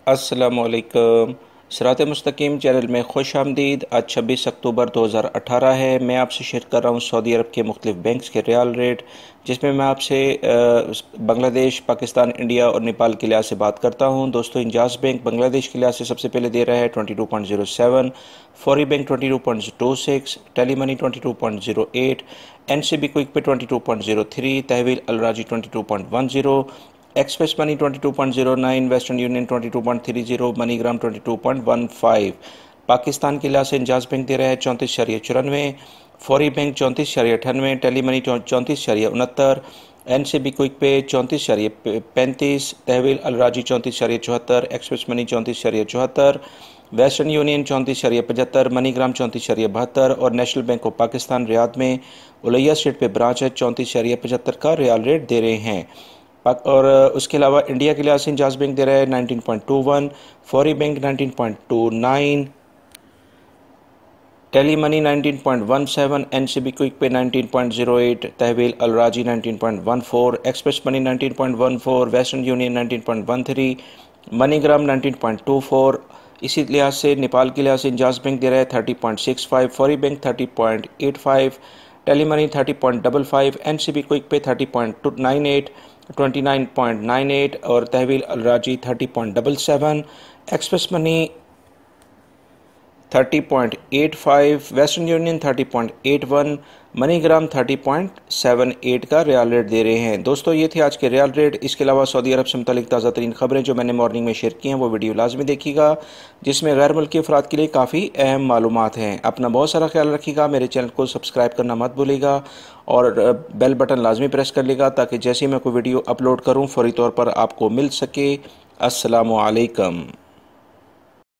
अस्सलामुअलैकुम। सिरात मुस्तकीम चैनल में खुश आमदीद। आज 26 अक्टूबर 2018 है। मैं आपसे शेयर कर रहा हूँ सऊदी अरब के मुख्तलिफ बैंक्स के रियाल रेट, जिसमें मैं आपसे बांग्लादेश, पाकिस्तान, इंडिया और नेपाल के लिहाज से बात करता हूँ। दोस्तों, इंजाज बैंक बांग्लादेश के लिहाज से सबसे पहले दे रहा है 22.07, Fawri bank 22.26, tele money 22.08, NCB quick pay 22.03, Tahweel Alrajhi 22.10, express money 22.09, Western Union 22.30, MoneyGram 22.15। Pakistan के लिहाज से इंजाज बैंक दे रहा है 34.94, Fawri bank 34.98, tele money 34.69, NCB quick pay 34.35, Tahweel Alrajhi 34.74, express money 34.74, Western Union 34.75, MoneyGram 34.72 और National Bank of Pakistan Riyadh में Olaya street पे branch है 34.75 का रियाल रेट दे रहे हैं। और उसके अलावा इंडिया के लिहाज से इंजाज बैंक दे रहा है 19.21, Fawri bank 19.29, tele money 19.17, NCB quick pay 19.08, Tahweel Alrajhi 19.14, express money 19.14, Western Union 19.13, MoneyGram 19.24। इसी लिहाज से नेपाल के लिहाज से इंजाज बैंक दे रहा है 30.65, Fawri bank 30.85, Tele Money 30.55, NCB quick Pay 30.98, 29.98 और Tahweel Al Rajhi 30.77, Express Money 30.85, Western Union 30.81, MoneyGram 30.78 का रियाल रेट दे रहे हैं। दोस्तों, ये थे आज के रियाल रेट। इसके अलावा सऊदी अरब से मुतालिक ताज़ा तरीन खबरें जो मैंने मॉर्निंग में शेयर की हैं, वो वीडियो लाजमी देखिएगा, जिसमें गैर मुल्की अफराद के लिए काफ़ी अहम मालूमात हैं। अपना बहुत सारा ख्याल रखिएगा। मेरे चैनल को सब्सक्राइब करना मत भूलिएगा और बेल बटन लाजमी प्रेस कर लेगा, ताकि जैसे ही मैं कोई वीडियो अपलोड करूँ फौरी तौर पर आपको मिल सके। अस्सलामु अलैकुम।